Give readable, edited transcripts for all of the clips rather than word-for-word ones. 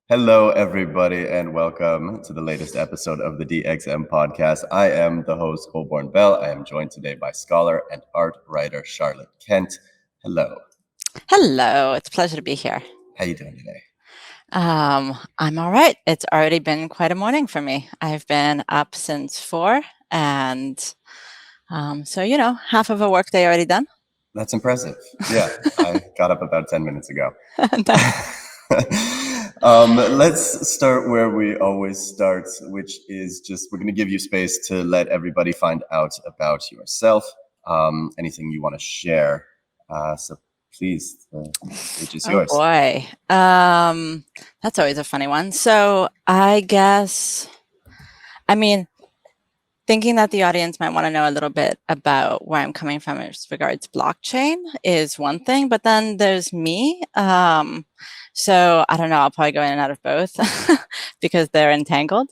Hello, everybody, and welcome to the latest episode of the DXM podcast. I am the host, Colborn Bell. I am joined today by scholar and art writer Charlotte Kent. Hello. Hello, it's a pleasure to be here. How you doing today? I'm all right. It's already been quite a morning for me. I've been up since 4, and so half of a workday already done. That's impressive. Yeah, I got up about 10 minutes ago. Let's start where we always start, which is just we're going to give you space to let everybody find out about yourself, anything you want to share. So please, the stage is yours. Oh boy, that's always a funny one. So I guess, thinking that the audience might want to know a little bit about where I'm coming from as regards blockchain is one thing, but then there's me. So I don't know, I'll probably go in and out of both because they're entangled.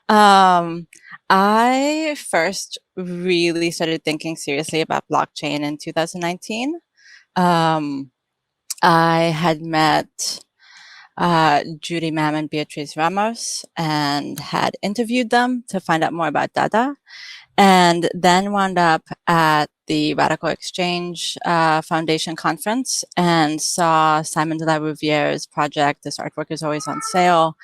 I first really started thinking seriously about blockchain in 2019. I had met Judy Mam and Beatriz Ramos and had interviewed them to find out more about Dada, and then wound up at the Radical Exchange Foundation conference and saw Simon de la Rouviere's project, This Artwork is Always on Sale,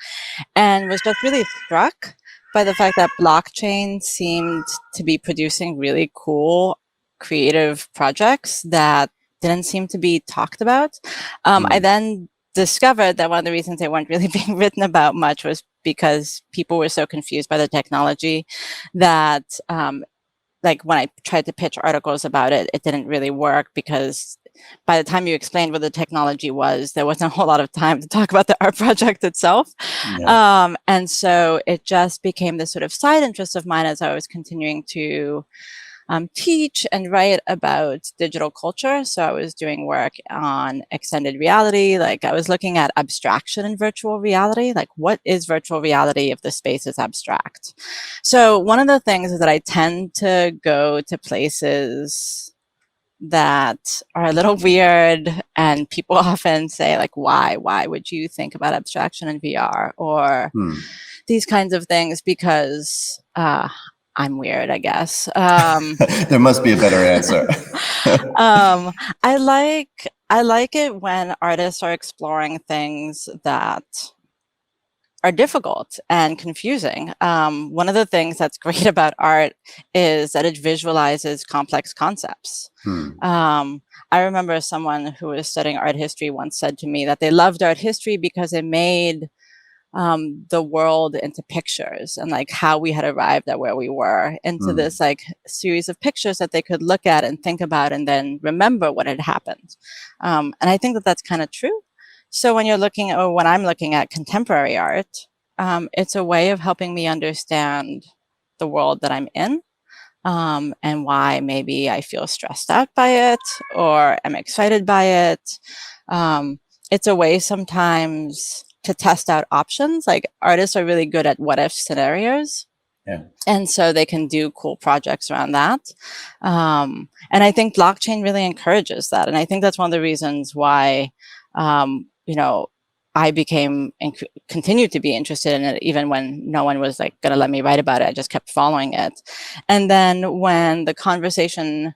and was just really struck by the fact that blockchain seemed to be producing really cool, creative projects that didn't seem to be talked about. I then discovered that one of the reasons they weren't really being written about much was because people were so confused by the technology that like when I tried to pitch articles about it, it didn't really work because by the time you explained what the technology was, there wasn't a whole lot of time to talk about the art project itself. Yeah. And so it just became this sort of side interest of mine as I was continuing to teach and write about digital culture. So I was doing work on extended reality. Like I was looking at abstraction in virtual reality. Like what is virtual reality if the space is abstract? So one of the things is that I tend to go to places that are a little weird, and people often say like, why would you think about abstraction in VR or these kinds of things? Because I'm weird, I guess. There must be a better answer. I like it when artists are exploring things that are difficult and confusing. One of the things that's great about art is that it visualizes complex concepts. I remember someone who was studying art history once said to me that they loved art history because it made the world into pictures, and like how we had arrived at where we were into this like series of pictures that they could look at and think about and then remember what had happened. And I think that that's kind of true. So when you're looking at, or when I'm looking at contemporary art, it's a way of helping me understand the world that I'm in, and why maybe I feel stressed out by it or am excited by it. It's a way sometimes to test out options. Like artists are really good at what if scenarios. Yeah. And so they can do cool projects around that. And I think blockchain really encourages that. And I think that's one of the reasons why, I became and continued to be interested in it, even when no one was like going to let me write about it. I just kept following it. And then when the conversation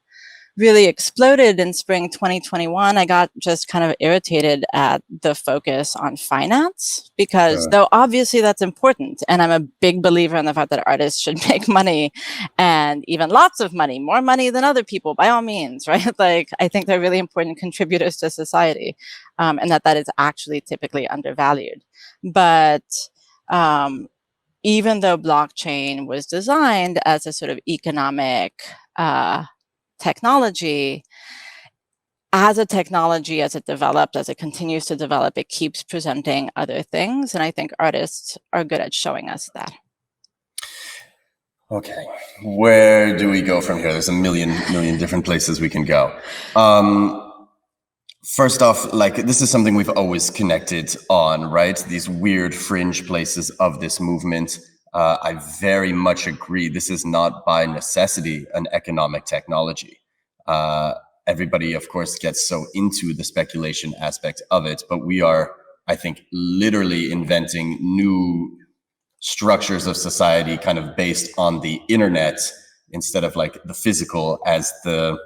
really exploded in spring 2021, I got just kind of irritated at the focus on finance, because though obviously that's important, and I'm a big believer in the fact that artists should make money, and even lots of money, more money than other people, by all means, right? Like I think they're really important contributors to society, and that is actually typically undervalued. But even though blockchain was designed as a sort of economic technology, as it developed, as it continues to develop, it keeps presenting other things. And I think artists are good at showing us that. Okay, where do we go from here? There's a million different places we can go. First off, like this is something we've always connected on, right? These weird fringe places of this movement. I very much agree. This is not by necessity an economic technology. Everybody, of course, gets so into the speculation aspect of it, but we are I think, literally inventing new structures of society kind of based on the internet instead of like the physical as the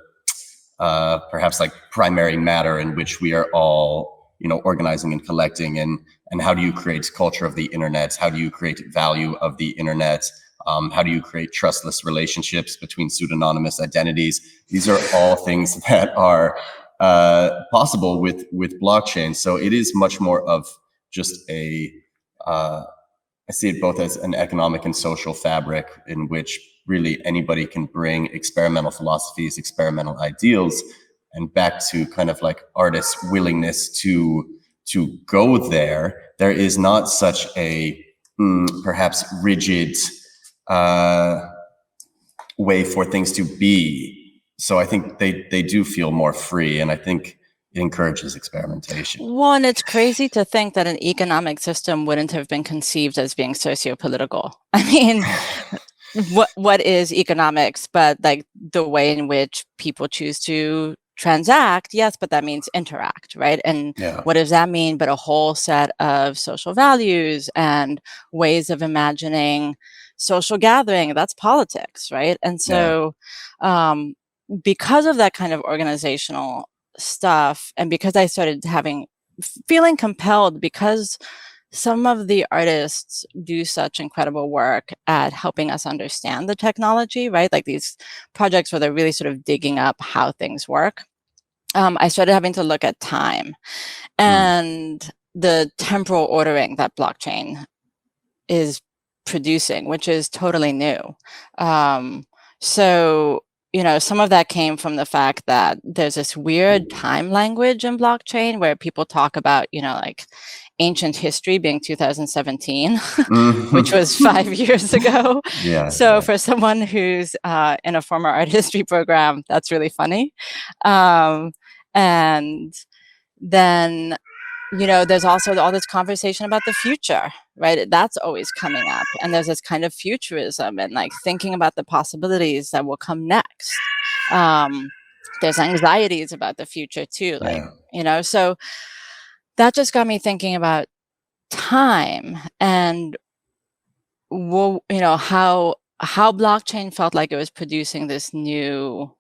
perhaps like primary matter in which we are all, you know, organizing and collecting. And how do you create culture of the internet? How do you create value of the internet? How do you create trustless relationships between pseudonymous identities? These are all things that are possible with blockchain. So it is much more of just a I see it both as an economic and social fabric in which really anybody can bring experimental philosophies, experimental ideals, and back to kind of like artists' willingness to go there. There is not such a perhaps rigid way for things to be. So I think they do feel more free, and I think it encourages experimentation. Well, and it's crazy to think that an economic system wouldn't have been conceived as being socio-political. I mean, what is economics but like the way in which people choose to transact? Yes, but that means interact, right? And what does that mean but a whole set of social values and ways of imagining social gathering? That's politics, right? And so because of that kind of organizational stuff, and because I started feeling compelled, because some of the artists do such incredible work at helping us understand the technology, right? Like these projects where they're really sort of digging up how things work. I started having to look at time and the temporal ordering that blockchain is producing, which is totally new. So, you know, some of that came from the fact that there's this weird time language in blockchain where people talk about, you know, like ancient history being 2017, which was 5 years ago. So for someone who's in a former art history program, that's really funny. And then, you know, there's also all this conversation about the future, right? That's always coming up. And there's this kind of futurism and like thinking about the possibilities that will come next. There's anxieties about the future too, like, you know, so that just got me thinking about time and, you know, how blockchain felt like it was producing this new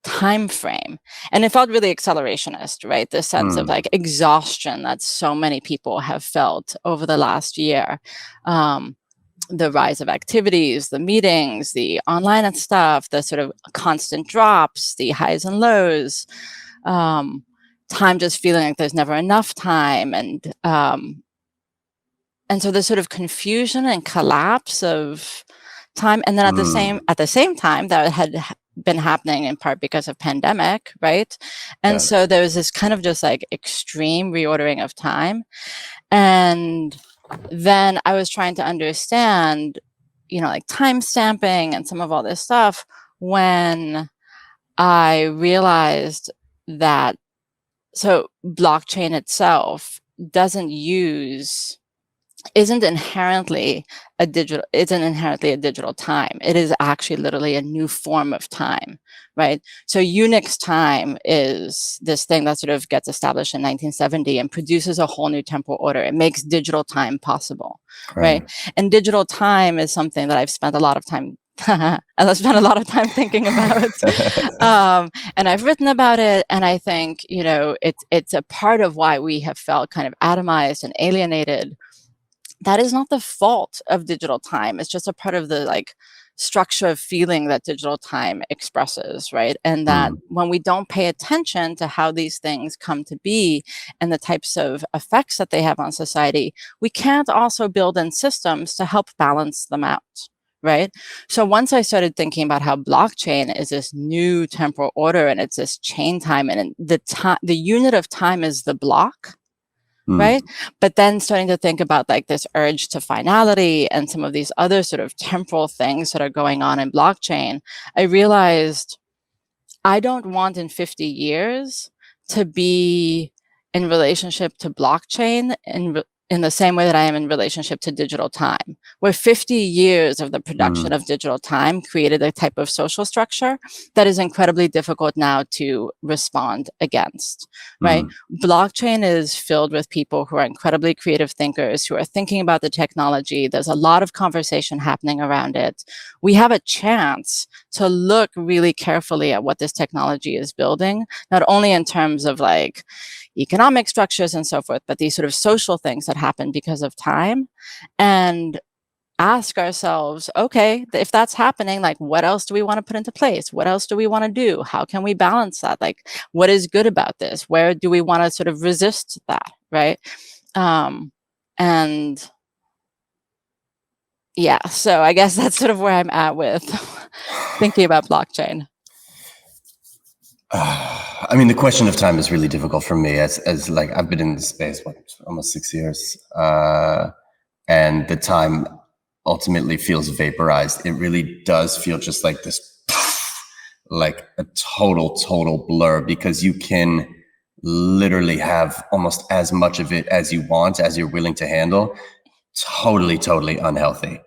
time frame, and it felt really accelerationist, right? This sense of like exhaustion that so many people have felt over the last year. The rise of activities, the meetings, the online and stuff, the sort of constant drops, the highs and lows, time just feeling like there's never enough time, and so the sort of confusion and collapse of time, and then at the same time that had been happening in part because of pandemic, right? And so there was this kind of just like extreme reordering of time. And then I was trying to understand, you know, like time stamping and some of all this stuff when I realized that, so blockchain itself isn't inherently a digital time. It is actually literally a new form of time, right? So Unix time is this thing that sort of gets established in 1970 and produces a whole new temporal order. It makes digital time possible, right? And digital time is something that I've spent a lot of time thinking about. And I've written about it, and I think, you know, it's a part of why we have felt kind of atomized and alienated. That is not the fault of digital time. It's just a part of the like structure of feeling that digital time expresses, right? And that when we don't pay attention to how these things come to be and the types of effects that they have on society, we can't also build in systems to help balance them out, right? So once I started thinking about how blockchain is this new temporal order and it's this chain time, and the unit of time is the block, right? But then starting to think about like this urge to finality and some of these other sort of temporal things that are going on in blockchain, I realized I don't want in 50 years to be in relationship to blockchain in the same way that I am in relationship to digital time, where 50 years of the production of digital time created a type of social structure that is incredibly difficult now to respond against, right? Blockchain is filled with people who are incredibly creative thinkers, who are thinking about the technology. There's a lot of conversation happening around it. We have a chance to look really carefully at what this technology is building, not only in terms of like economic structures and so forth, but these sort of social things that happen because of time, and ask ourselves, okay, if that's happening, like what else do we want to put into place? What else do we want to do? How can we balance that? Like, what is good about this? Where do we want to sort of resist that, right? And yeah, so I guess that's sort of where I'm at with thinking about blockchain. I mean, the question of time is really difficult for me as like I've been in this space, almost 6 years, and the time ultimately feels vaporized. It really does feel just like this, like a total blur, because you can literally have almost as much of it as you want, as you're willing to handle. Totally unhealthy.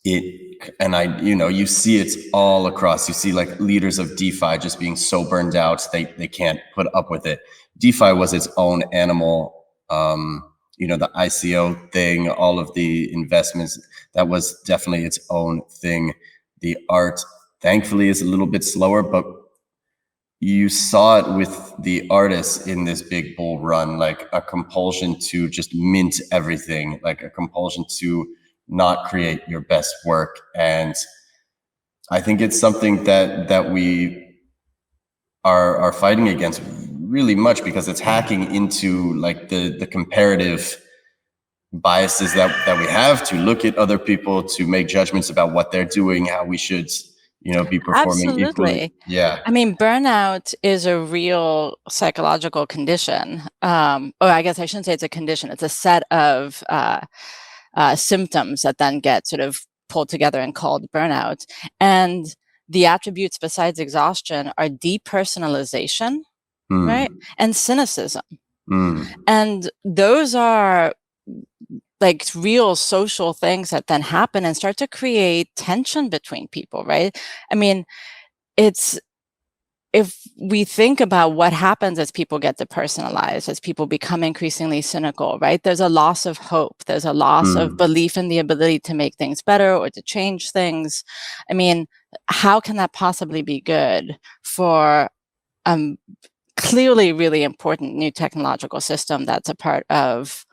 You see it all across. You see like leaders of DeFi just being so burned out, they can't put up with it. DeFi was its own animal. The ICO thing, all of the investments, that was definitely its own thing. The art, thankfully, is a little bit slower, but you saw it with the artists in this big bull run, like a compulsion to just mint everything, like a compulsion to not create your best work. And I think it's something that we are fighting against really much, because it's hacking into like the comparative biases that we have to look at other people, to make judgments about what they're doing, how we should be performing equally. Yeah. I mean, burnout is a real psychological condition. Or I guess I shouldn't say it's a condition. It's a set of symptoms that then get sort of pulled together and called burnout. And the attributes besides exhaustion are depersonalization, right? And cynicism. And those are like real social things that then happen and start to create tension between people, right? I mean, if we think about what happens as people get depersonalized, as people become increasingly cynical, right? There's a loss of hope. There's a loss of belief in the ability to make things better or to change things. I mean, how can that possibly be good for clearly really important new technological system that's a part of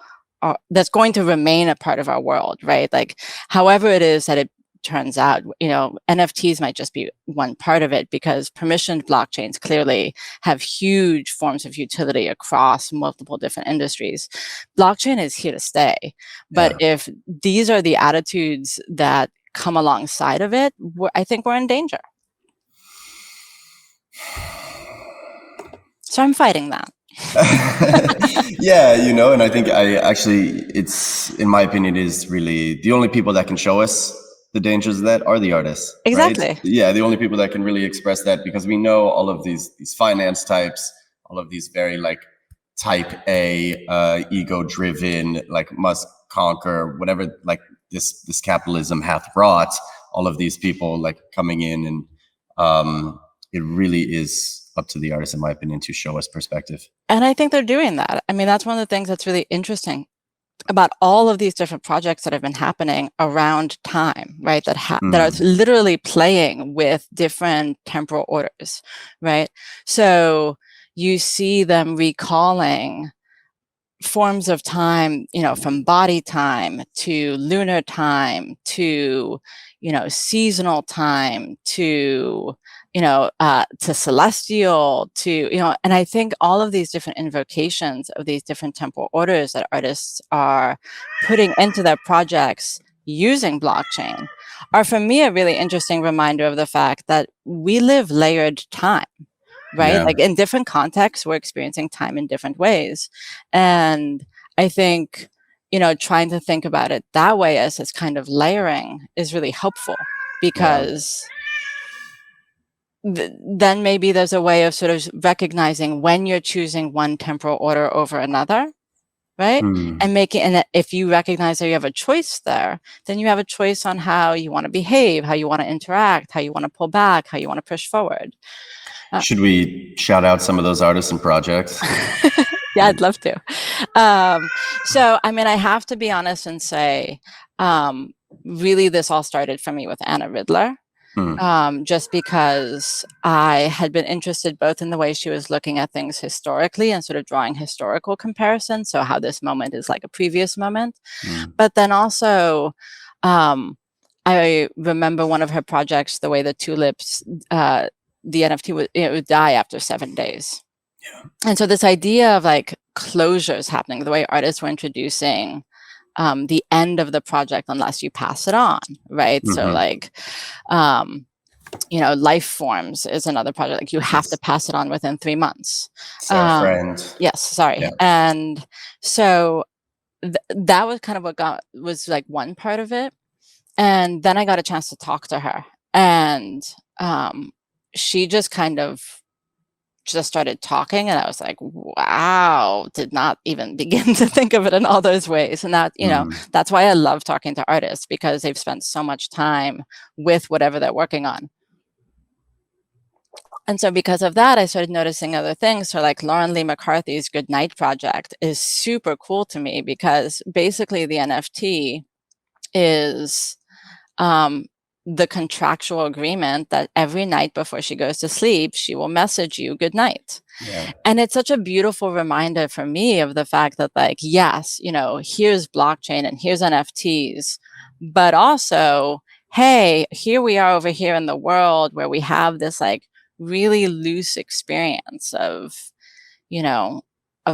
that's going to remain a part of our world, right? Like, however it is that it turns out, NFTs might just be one part of it, because permissioned blockchains clearly have huge forms of utility across multiple different industries. Blockchain is here to stay. But if these are the attitudes that come alongside of it, I think we're in danger. So I'm fighting that. Yeah, and I think it's, in my opinion, is really the only people that can show us the dangers of that are the artists. Exactly. Right? Yeah, the only people that can really express that, because we know all of these finance types, all of these very like type A, ego-driven, like must conquer, whatever, like this capitalism hath wrought. All of these people like coming in, and it really is up to the artist, in my opinion, to show us perspective. And I think they're doing that. I mean, that's one of the things that's really interesting about all of these different projects that have been happening around time, right? That are literally playing with different temporal orders, right? So you see them recalling forms of time, from body time to lunar time to, seasonal time to, to celestial, to, and I think all of these different invocations of these different temporal orders that artists are putting into their projects using blockchain are, for me, a really interesting reminder of the fact that we live layered time, right? Yeah. Like in different contexts, we're experiencing time in different ways. And I think, trying to think about it that way as this kind of layering is really helpful, because then maybe there's a way of sort of recognizing when you're choosing one temporal order over another, right? Mm. And if you recognize that you have a choice there, then you have a choice on how you want to behave, how you want to interact, how you want to pull back, how you want to push forward. Should we shout out some of those artists and projects? Yeah, I'd love to. So, I mean, I have to be honest and say, really, this all started for me with Anna Ridler. Just because I had been interested both in the way she was looking at things historically and sort of drawing historical comparisons, so how this moment is like a previous moment. But then also, I remember one of her projects, the way the tulips, the NFT would die after 7 days. Yeah. And so this idea of like closures happening, the way artists were introducing the end of the project unless you pass it on, right? So like, Life Forms is another project. Like you have to pass it on within 3 months. Friend. Yes, sorry. Yeah. And so that was kind of what was like one part of it. And then I got a chance to talk to her, and she just kind of just started talking, and I was like, wow, did not even begin to think of it in all those ways. And that, that's why I love talking to artists, because they've spent so much time with whatever they're working on. And so because of that, I started noticing other things. So like Lauren Lee McCarthy's Good Night project is super cool to me, because basically the NFT is the contractual agreement that every night before she goes to sleep, she will message you good night. Yeah. And it's such a beautiful reminder for me of the fact that, like, yes, here's blockchain and here's NFTs, but also, hey, here we are over here in the world where we have this like really loose experience of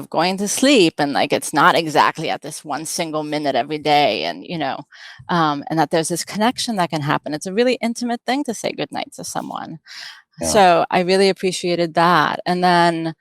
going to sleep, and like it's not exactly at this one single minute every day, and and that there's this connection that can happen. It's a really intimate thing to say goodnight to someone. Yeah. So I really appreciated that. And then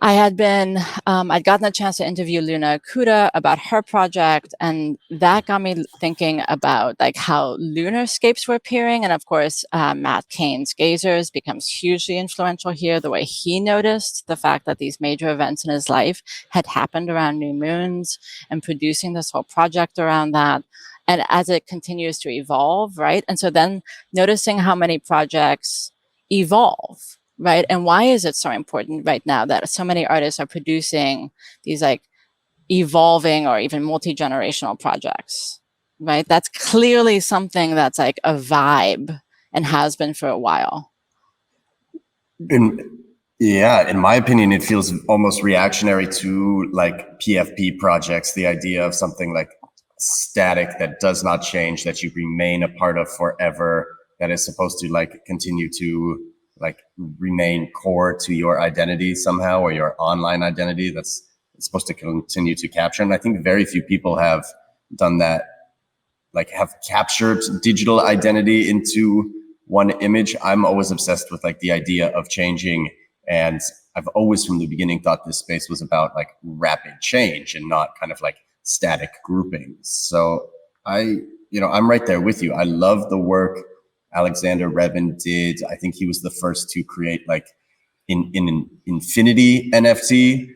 I'd gotten a chance to interview Luna Akuda about her project, and that got me thinking about like how lunarscapes were appearing. And of course, Matt Kane's Gazers becomes hugely influential here. The way he noticed the fact that these major events in his life had happened around new moons, and producing this whole project around that. And as it continues to evolve, right? And so then noticing how many projects evolve, right? And why is it so important right now that so many artists are producing these like evolving or even multi-generational projects, right? That's clearly something that's like a vibe and has been for a while. In my opinion, it feels almost reactionary to like PFP projects, the idea of something like static that does not change, that you remain a part of forever, that is supposed to like continue to like remain core to your identity somehow, or your online identity that's supposed to continue to capture. And I think very few people have done that, like have captured digital identity into one image. I'm always obsessed with like the idea of changing. And I've always from the beginning thought this space was about like rapid change and not kind of like static groupings. So I'm right there with you. I love the work Alexander Revin did. I think he was the first to create like in an infinity NFT,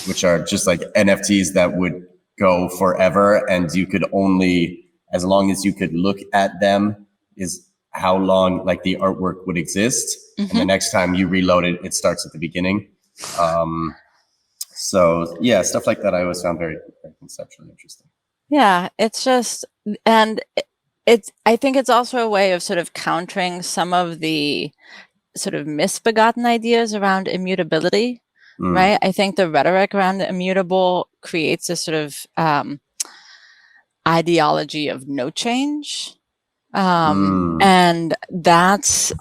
which are just like NFTs that would go forever, and you could only, as long as you could look at them, is how long like the artwork would exist. And the next time you reload it, it starts at the beginning. So yeah, stuff like that I always found very, very conceptually interesting. Yeah, it's just, and I think it's also a way of sort of countering some of the sort of misbegotten ideas around immutability, right? I think the rhetoric around immutable creates a sort of ideology of no change. And that's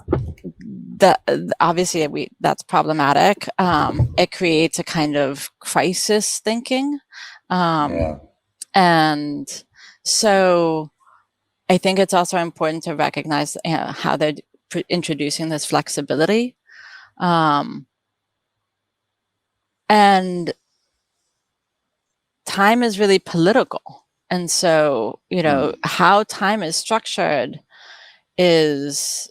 obviously that's problematic. It creates a kind of crisis thinking. And so I think it's also important to recognize how they're introducing this flexibility. And time is really political. And so, how time is structured is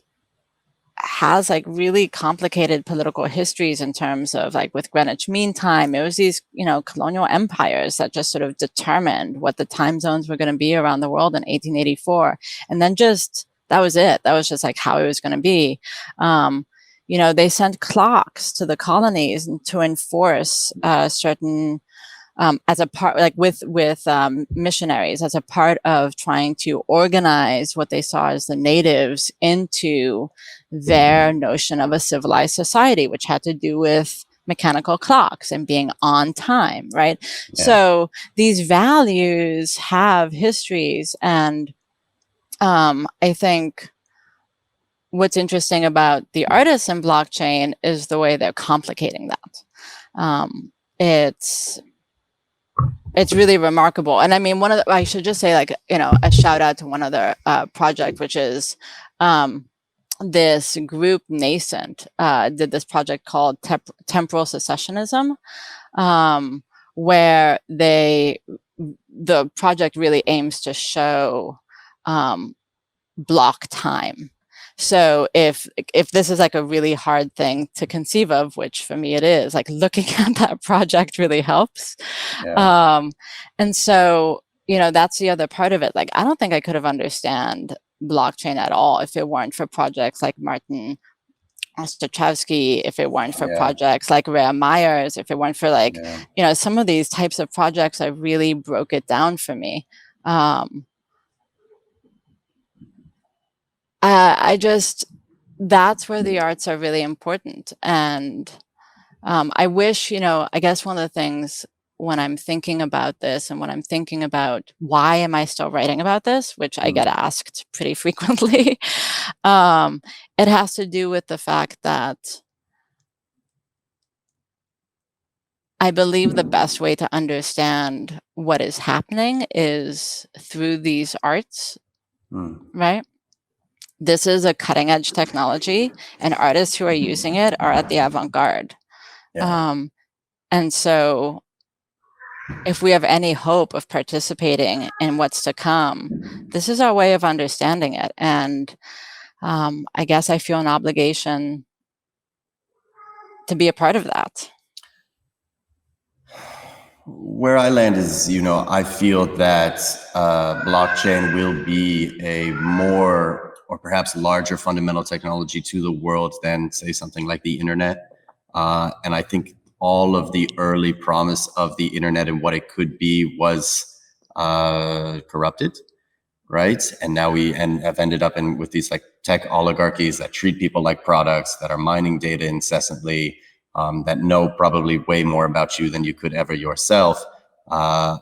has like really complicated political histories in terms of like with Greenwich Mean Time. It was these, colonial empires that just sort of determined what the time zones were going to be around the world in 1884. And then that was it. That was just like how it was going to be. They sent clocks to the colonies to enforce certain as a part, like with missionaries, as a part of trying to organize what they saw as the natives into their notion of a civilized society, which had to do with mechanical clocks and being on time, right? Yeah. So these values have histories, and I think what's interesting about the artists in blockchain is the way they're complicating that. It's really remarkable. And I mean, I should just say, like, a shout out to one other project, which is this group Nascent did this project called Temporal Secessionism, where the project really aims to show block time. So if this is like a really hard thing to conceive of, which for me it is, like looking at that project really helps. Yeah. And so, that's the other part of it. Like, I don't think I could have understand blockchain at all if it weren't for projects like Martin Ostrachowski, if it weren't for projects like Rhea Myers, if it weren't for like, some of these types of projects that really broke it down for me. That's where the arts are really important. And I wish, I guess one of the things when I'm thinking about this and when I'm thinking about why am I still writing about this, which I get asked pretty frequently, it has to do with the fact that I believe the best way to understand what is happening is through these arts, right? This is a cutting edge technology, and artists who are using it are at the avant-garde. Yeah. And so if we have any hope of participating in what's to come, this is our way of understanding it. And I guess I feel an obligation to be a part of that. Where I land is, I feel that blockchain will be a more or perhaps larger fundamental technology to the world than, say, something like the internet. And I think all of the early promise of the internet and what it could be was corrupted, right? And now we have ended up with these like tech oligarchies that treat people like products, that are mining data incessantly, that know probably way more about you than you could ever yourself. I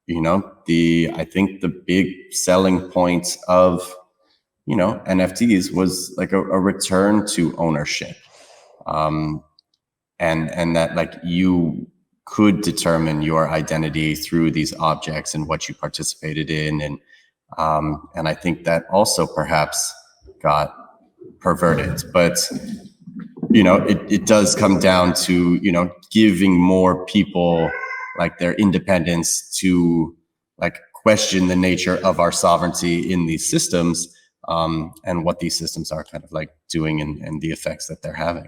think the big selling point of NFTs was like a return to ownership, and that like you could determine your identity through these objects and what you participated in, and I think that also perhaps got perverted, but it does come down to giving more people like their independence to like question the nature of our sovereignty in these systems. And what these systems are kind of like doing and the effects that they're having.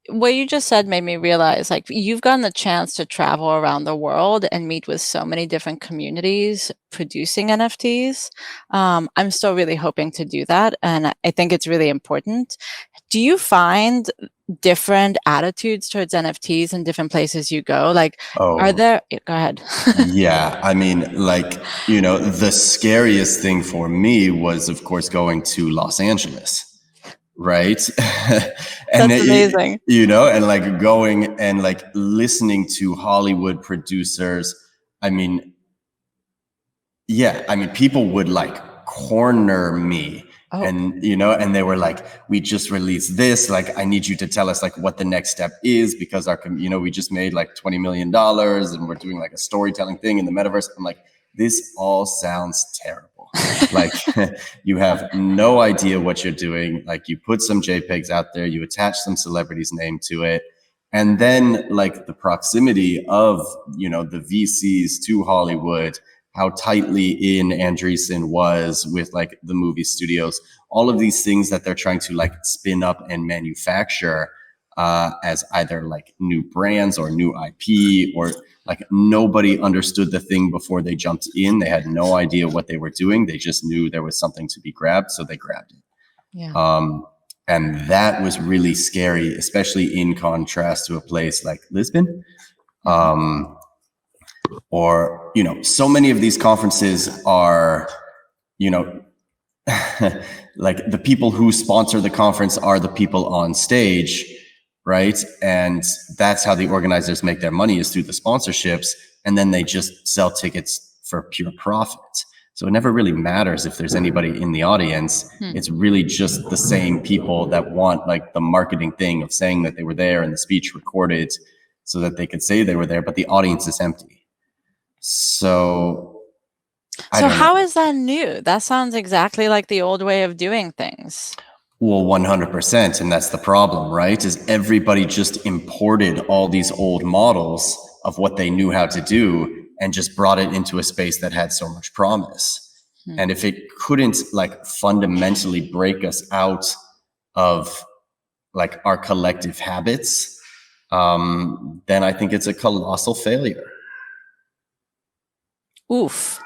What you just said made me realize, like, you've gotten the chance to travel around the world and meet with so many different communities producing NFTs. I'm still really hoping to do that, and I think it's really important. Do you find different attitudes towards NFTs in different places you go? Like, are there? Go ahead. Yeah, I mean, like, the scariest thing for me was, of course, going to Los Angeles. Right. And that's amazing. And like going and like listening to Hollywood producers. I mean, people would like corner me. And, and they were like, we just released this. Like, I need you to tell us like what the next step is, because we just made like $20 million and we're doing like a storytelling thing in the metaverse. I'm like, this all sounds terrible. Like, you have no idea what you're doing. Like, you put some JPEGs out there, you attach some celebrity's name to it. And then like the proximity of, the VCs to Hollywood, how tightly in Andreessen was with like the movie studios, all of these things that they're trying to like spin up and manufacture as either like new brands or new IP, or like nobody understood the thing before they jumped in. They had no idea what they were doing. They just knew there was something to be grabbed, so they grabbed it. Yeah. And that was really scary, especially in contrast to a place like Lisbon. Or, you know, so many of these conferences are, you know, like the people who sponsor the conference are the people on stage, right? And that's how the organizers make their money, is through the sponsorships. And then they just sell tickets for pure profit. So it never really matters if there's anybody in the audience. It's really just the same people that want like the marketing thing of saying that they were there and the speech recorded so that they could say they were there, but the audience is empty. So how is that new? That sounds exactly like the old way of doing things. Well, 100%. And that's the problem, right? Is everybody just imported all these old models of what they knew how to do and just brought it into a space that had so much promise. And if it couldn't like fundamentally break us out of like our collective habits, then I think it's a colossal failure. Oof.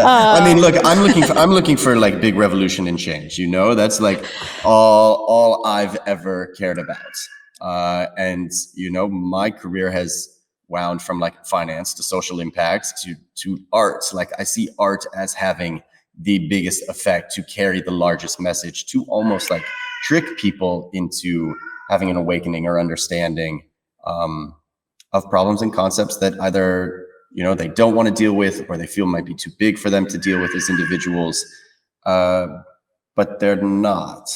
I mean, look, I'm looking for like big revolution and change, you know, that's like all I've ever cared about. And, you know, my career has wound from like finance to social impact to art. Like I see art as having the biggest effect to carry the largest message, to almost like trick people into having an awakening or understanding of problems and concepts that either, you know, they don't want to deal with, or they feel might be too big for them to deal with as individuals, but they're not.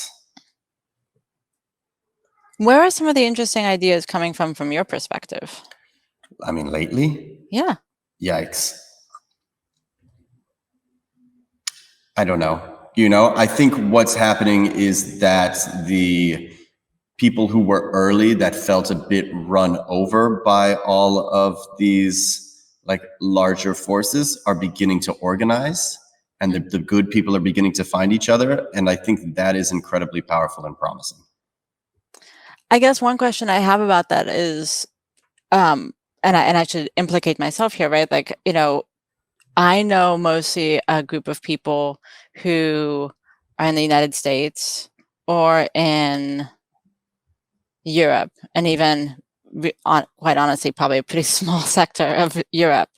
Where are some of the interesting ideas coming from your perspective? I mean, lately? Yeah. Yikes. I don't know. You know, I think what's happening is that the people who were early that felt a bit run over by all of these like larger forces are beginning to organize, and the good people are beginning to find each other. And I think that is incredibly powerful and promising. I guess one question I have about that is, and I should implicate myself here, right? Like, you know, I know mostly a group of people who are in the United States or in Europe, and even quite honestly, probably a pretty small sector of Europe,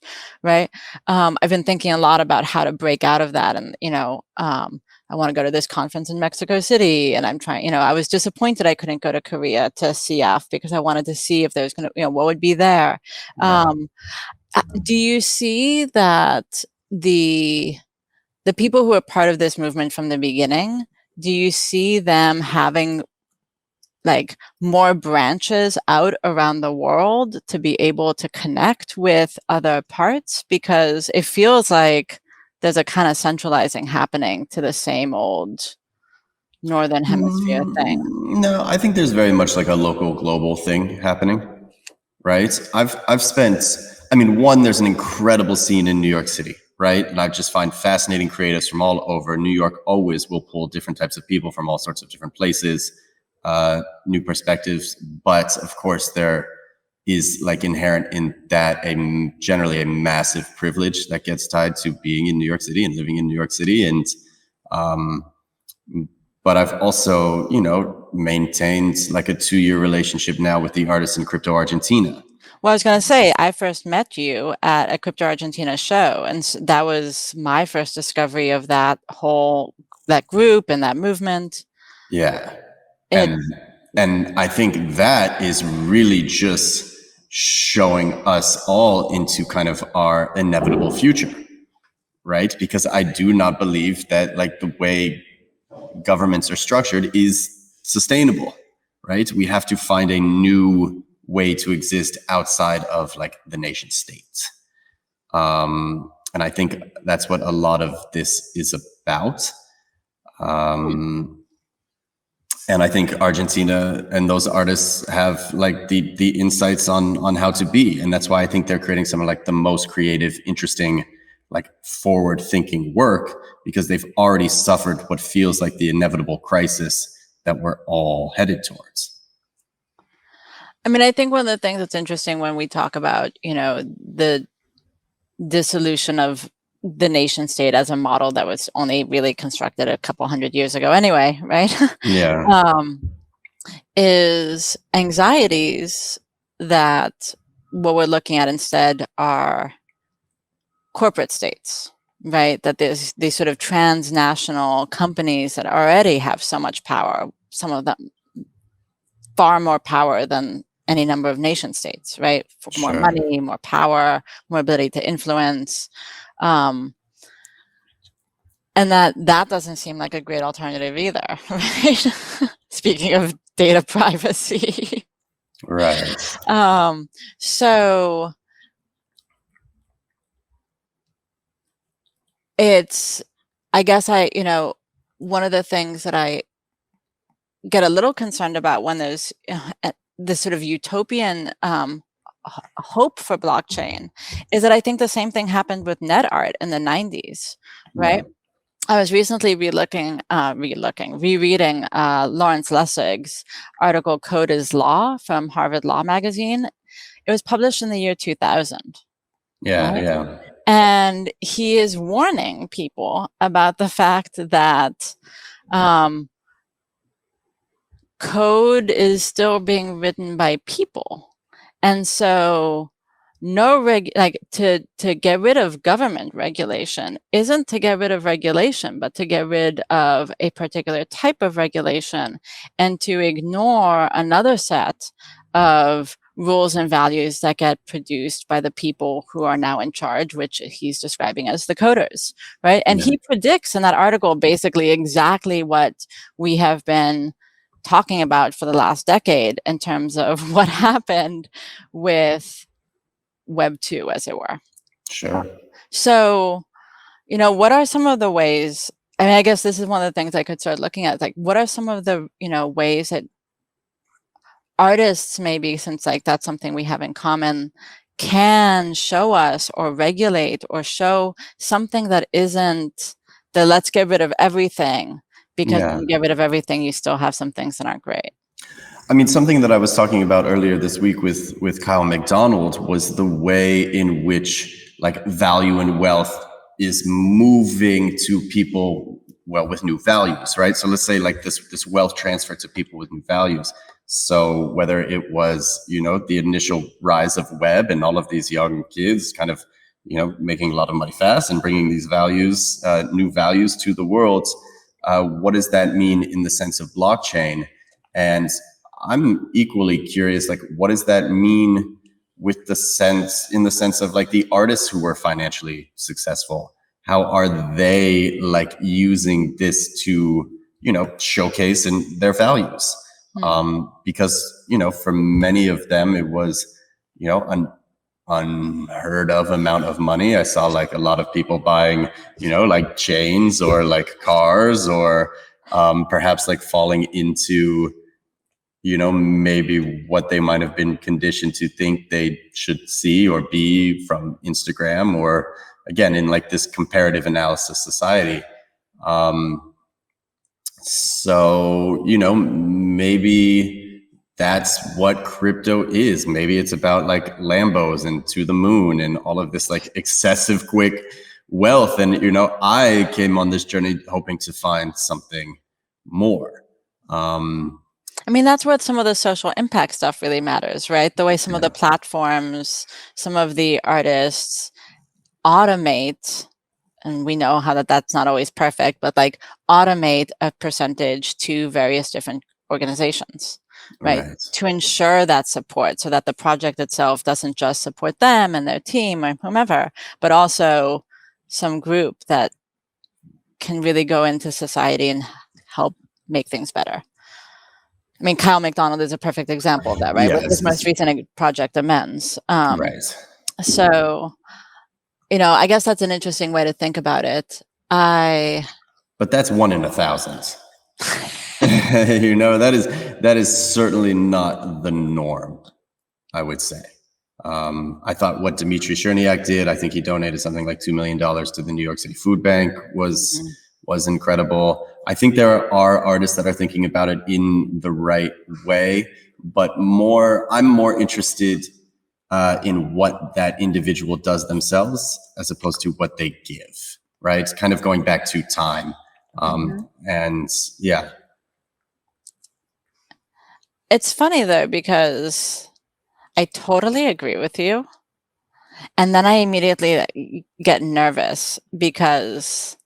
right? I've been thinking a lot about how to break out of that. And, you know, I want to go to this conference in Mexico City, and I'm trying, you know, I was disappointed I couldn't go to Korea to CF because I wanted to see if there's going to, you know, what would be there. Do you see that the people who are part of this movement from the beginning, do you see them having like more branches out around the world to be able to connect with other parts? Because it feels like there's a kind of centralizing happening to the same old Northern Hemisphere thing. No, I think there's very much like a local global thing happening, right? I've spent, I mean, one, there's an incredible scene in New York City, right? And I just find fascinating creatives from all over. New York always will pull different types of people from all sorts of different places, new perspectives. But of course, there is like inherent in that generally a massive privilege that gets tied to being in New York City and living in New York City. And but I've also, you know, maintained like a 2-year relationship now with the artists in Crypto Argentina. Well, I was going to say, I first met you at a Crypto Argentina show, and that was my first discovery of that group and that movement. Yeah. And I think that is really just showing us all into kind of our inevitable future, right? Because I do not believe that like the way governments are structured is sustainable, right? We have to find a new way to exist outside of like the nation state. And I think that's what a lot of this is about. And I think Argentina and those artists have like the insights on how to be. And that's why I think they're creating some of like the most creative, interesting like forward-thinking work because they've already suffered what feels like the inevitable crisis that we're all headed towards. I mean, I think one of the things that's interesting when we talk about, the dissolution of the nation state as a model that was only really constructed a couple hundred years ago anyway, right? Yeah. Is anxieties that what we're looking at instead are corporate states, right? That there's these sort of transnational companies that already have so much power, some of them far more power than any number of nation states, right? For more money, more power, more ability to influence. And that doesn't seem like a great alternative either, right? Speaking of data privacy. Right. So it's, I guess one of the things that I get a little concerned about when there's this sort of utopian hope for blockchain is that I think the same thing happened with net art in the 90s, right? Yeah. I was recently rereading Lawrence Lessig's article, Code is Law, from Harvard Law Magazine. It was published in the year 2000. Yeah, right? Yeah. And he is warning people about the fact that code is still being written by people. And so to get rid of government regulation isn't to get rid of regulation, but to get rid of a particular type of regulation and to ignore another set of rules and values that get produced by the people who are now in charge, which he's describing as the coders, right? And he predicts in that article basically exactly what we have been talking about for the last decade in terms of what happened with Web 2, as it were. Sure. So, what are some of the ways, I mean, I guess this is one of the things I could start looking at, like, what are some of the, ways that artists, maybe, since like that's something we have in common, can show us or regulate or show something that isn't the let's get rid of everything, because when you get rid of everything, you still have some things that aren't great. I mean, something that I was talking about earlier this week with Kyle McDonald was the way in which like value and wealth is moving to people, well, with new values, right? So let's say like this wealth transfer to people with new values. So whether it was, the initial rise of web and all of these young kids kind of, making a lot of money fast and bringing these values, new values to the world, what does that mean in the sense of blockchain? And I'm equally curious, like, what does that mean in the sense of like the artists who were financially successful? How are they like using this to, showcase in their values? Because, for many of them, it was, an unheard of amount of money. I saw like a lot of people buying, like chains or like cars or perhaps like falling into, maybe what they might have been conditioned to think they should see or be from Instagram, or again, in like this comparative analysis society. So, maybe that's what crypto is. Maybe it's about like Lambos and to the moon and all of this like excessive quick wealth. And, I came on this journey hoping to find something more. I mean, that's where some of the social impact stuff really matters, right? The way some of the platforms, some of the artists automate, and we know how that's not always perfect, but like automate a percentage to various different organizations, right? To ensure that support so that the project itself doesn't just support them and their team or whomever, but also some group that can really go into society and help make things better. I mean, Kyle McDonald is a perfect example of that, right? With his most recent project, Amends. So, I guess that's an interesting way to think about it. But that's 1 in 1,000. that is certainly not the norm, I would say. I thought what Dmitry Cherniak did, I think he donated something like $2 million to the New York City Food Bank, was incredible. I think there are artists that are thinking about it in the right way, but I'm more interested in what that individual does themselves as opposed to what they give, right? Kind of going back to time. And yeah. It's funny though, because I totally agree with you. And then I immediately get nervous because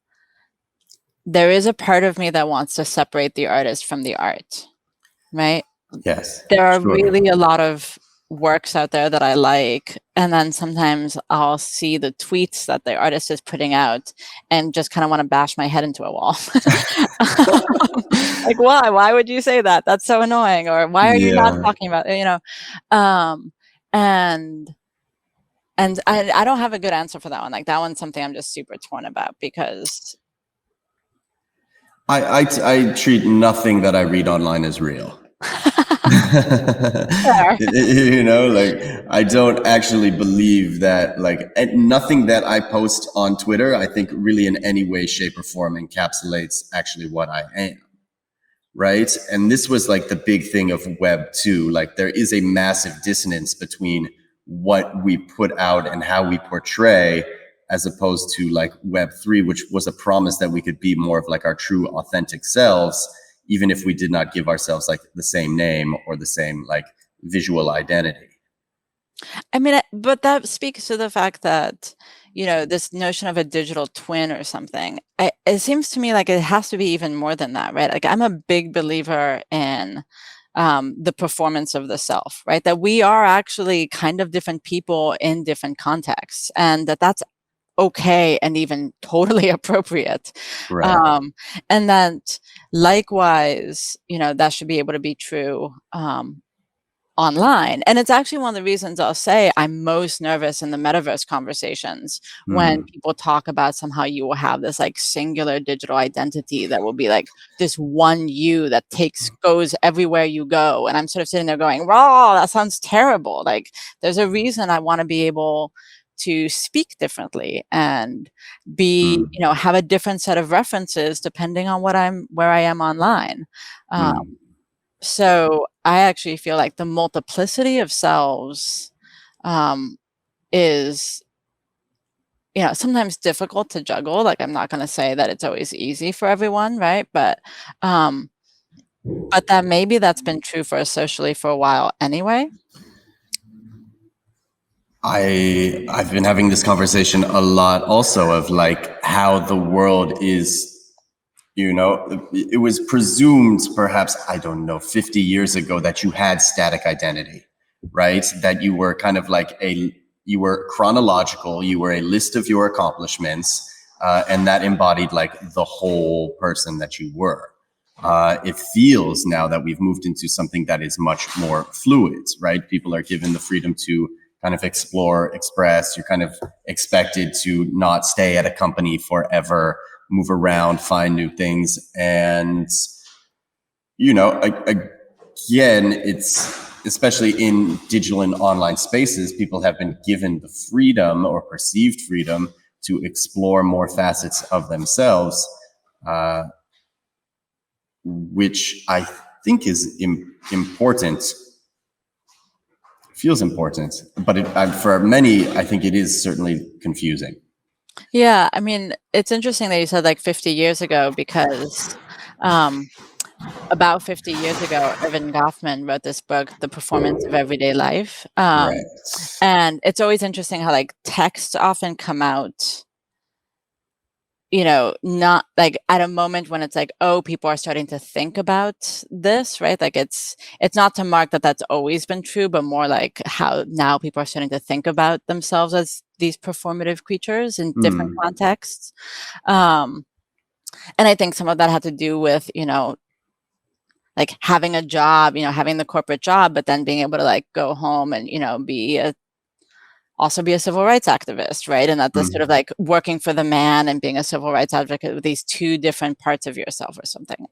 there is a part of me that wants to separate the artist from the art, right? Yes. There are Sure. really a lot of works out there that I like, and then sometimes I'll see the tweets that the artist is putting out and just kind of want to bash my head into a wall. Like, why would you say that? That's so annoying. Or why are you not talking about it? And I don't have a good answer for that one. Like, that one's something I'm just super torn about, because I treat nothing that I read online as real. Like, I don't actually believe that, like, nothing that I post on Twitter, I think really in any way, shape, or form encapsulates actually what I am. Right. And this was like the big thing of Web 2. Like, there is a massive dissonance between what we put out and how we portray, as opposed to like Web 3, which was a promise that we could be more of like our true authentic selves, even if we did not give ourselves like the same name or the same like visual identity. I mean, but that speaks to the fact that, this notion of a digital twin or something, it seems to me like it has to be even more than that, right? Like, I'm a big believer in the performance of the self, right? That we are actually kind of different people in different contexts, and that's okay and even totally appropriate. Right. And that likewise, that should be able to be true online. And it's actually one of the reasons I'll say I'm most nervous in the metaverse conversations, when people talk about somehow you will have this like singular digital identity that will be like this one you that goes everywhere you go. And I'm sort of sitting there going, "Raw, that sounds terrible." Like, there's a reason I want to be able to speak differently and be, have a different set of references depending on where I am online. So I actually feel like the multiplicity of selves is, sometimes difficult to juggle. Like, I'm not going to say that it's always easy for everyone, right? But that maybe that's been true for us socially for a while anyway. I've been having this conversation a lot also, of like how the world is, it was presumed perhaps, I don't know, 50 years ago that you had static identity, right? That you were kind of like you were chronological, you were a list of your accomplishments, and that embodied like the whole person that you were. It feels now that we've moved into something that is much more fluid, right? People are given the freedom to kind of explore, express. You're kind of expected to not stay at a company forever, move around, find new things. And, again, it's especially in digital and online spaces, people have been given the freedom, or perceived freedom, to explore more facets of themselves, which I think is important. Feels important, but for many, I think it is certainly confusing. Yeah, I mean, it's interesting that you said like 50 years ago, because about 50 years ago, Irving Goffman wrote this book, The Performance of Everyday Life. Right. And it's always interesting how like texts often come out, not like at a moment when it's like, oh, people are starting to think about this, right? Like, it's not to mark that that's always been true, but more like how now people are starting to think about themselves as these performative creatures in different contexts. And I think some of that had to do with, like having a job, having the corporate job, but then being able to like go home and, also be a civil rights activist, right? And that this sort of like working for the man and being a civil rights advocate with these two different parts of yourself or something.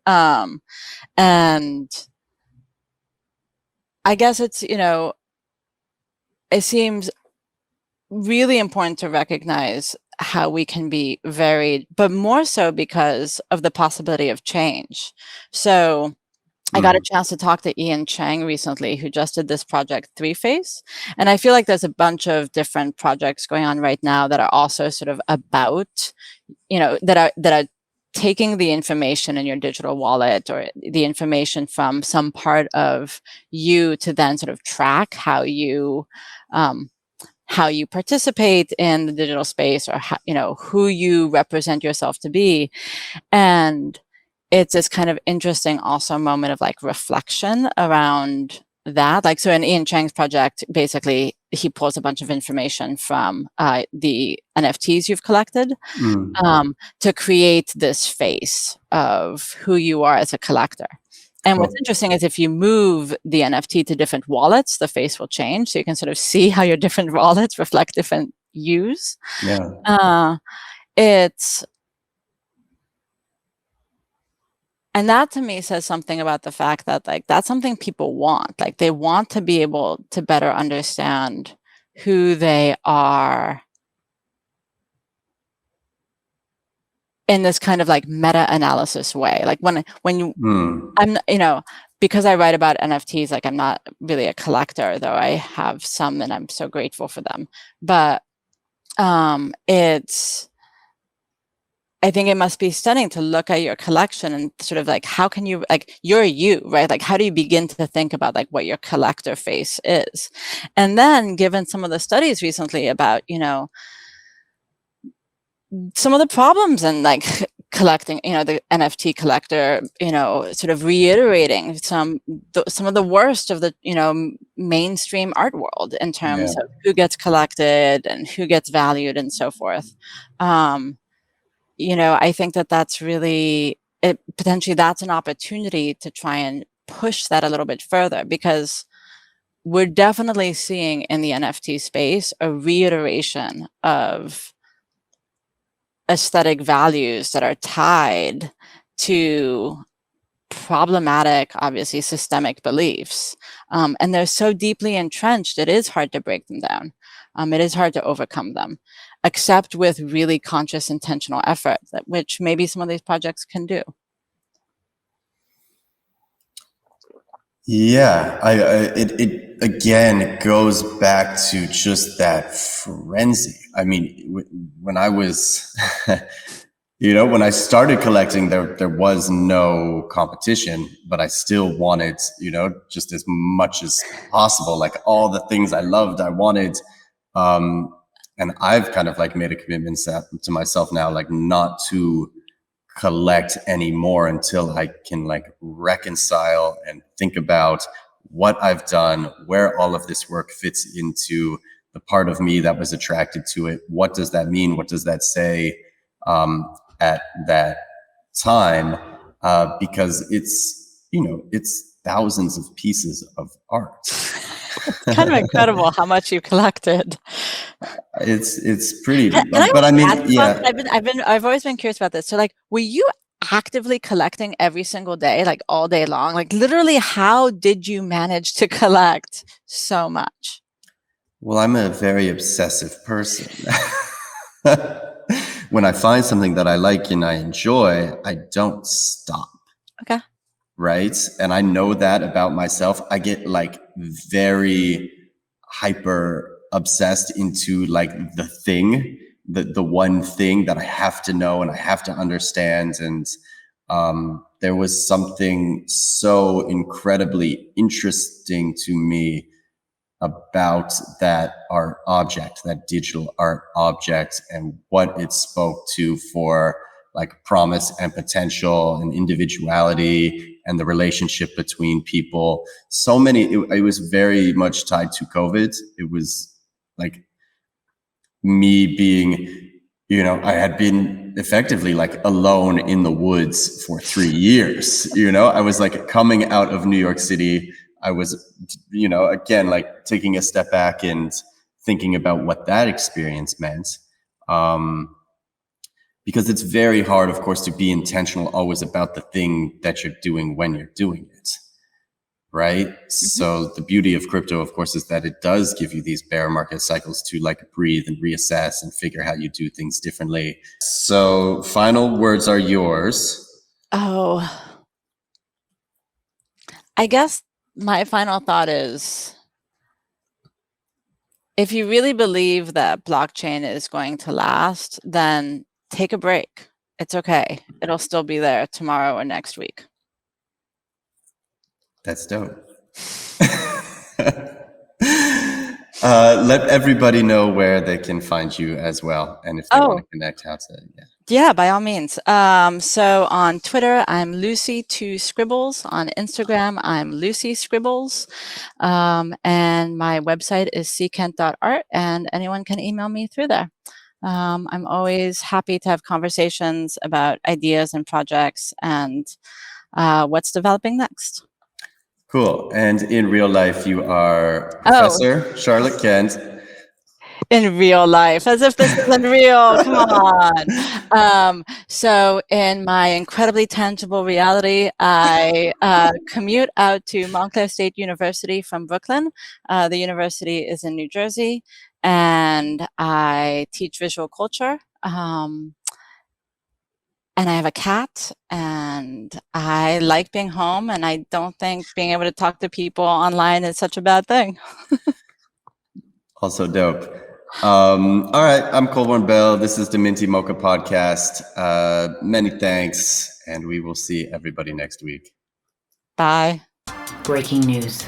And I guess it's, it seems really important to recognize how we can be varied, but more so because of the possibility of change. So I got a chance to talk to Ian Chang recently, who just did this project Three Phase. And I feel like there's a bunch of different projects going on right now that are also sort of about, that are taking the information in your digital wallet or the information from some part of you to then sort of track how you participate in the digital space, or how, who you represent yourself to be. And it's this kind of interesting also moment of like reflection around that. Like, so in Ian Chang's project, basically he pulls a bunch of information from the NFTs you've collected to create this face of who you are as a collector. And what's interesting is if you move the NFT to different wallets, the face will change. So you can sort of see how your different wallets reflect different yous. Yeah. And that to me says something about the fact that like that's something people want. Like they want to be able to better understand who they are in this kind of like meta-analysis way. Like when I'm, because I write about NFTs, like I'm not really a collector, though I have some and I'm so grateful for them. But I think it must be stunning to look at your collection and sort of like, how can you, like, you're you, right? Like, how do you begin to think about like what your collector face is? And then given some of the studies recently about, some of the problems in like collecting, the NFT collector, sort of reiterating some of the worst of the, mainstream art world in terms of who gets collected and who gets valued and so forth. I think that that's really, potentially that's an opportunity to try and push that a little bit further, because we're definitely seeing in the NFT space a reiteration of aesthetic values that are tied to problematic, obviously systemic beliefs. And they're so deeply entrenched, it is hard to break them down. It is hard to overcome them, except with really conscious, intentional effort, which maybe some of these projects can do. Yeah, it again goes back to just that frenzy. I mean, when I was, when I started collecting, there was no competition, but I still wanted, just as much as possible, like all the things I loved, I wanted. And I've kind of like made a commitment to myself now, like not to collect anymore until I can like reconcile and think about what I've done, where all of this work fits into the part of me that was attracted to it. What does that mean? What does that say at that time? Because it's thousands of pieces of art. It's kind of incredible how much you collected. It's pretty, but I mean, yeah. I've always been curious about this. So like, were you actively collecting every single day, like all day long? Like literally, how did you manage to collect so much? Well, I'm a very obsessive person. When I find something that I like and I enjoy, I don't stop. Okay. Right? And I know that about myself. I get like very hyper obsessed into like the thing, the one thing that I have to know and I have to understand. And there was something so incredibly interesting to me about that art object, that digital art object, and what it spoke to for like promise and potential and individuality and the relationship between people. So many, it was very much tied to COVID. It was like me being, I had been effectively like alone in the woods for 3 years. I was like coming out of New York City. I was, again, like taking a step back and thinking about what that experience meant. Because it's very hard, of course, to be intentional always about the thing that you're doing when you're doing it. right? So the beauty of crypto, of course, is that it does give you these bear market cycles to like breathe and reassess and figure how you do things differently. So final words are yours. Oh, I guess my final thought is, if you really believe that blockchain is going to last, then take a break. It's okay. It'll still be there tomorrow or next week. That's dope. Let everybody know where they can find you as well, and if they want to connect, how to. Yeah, by all means. So on Twitter, I'm Lucy2Scribbles. On Instagram, I'm Lucy Scribbles. And my website is ckent.art, and anyone can email me through there. I'm always happy to have conversations about ideas and projects and what's developing next. Cool. And in real life, you are Professor Charlotte Kent. In real life, as if this isn't real. Come on. So in my incredibly tangible reality, I commute out to Montclair State University from Brooklyn. The university is in New Jersey, and I teach visual culture. And I have a cat, and I like being home, and I don't think being able to talk to people online is such a bad thing. Also dope. All right, I'm Colborn Bell. This is the DMINTI Mocha podcast. Many thanks, and we will see everybody next week. Bye. Breaking news.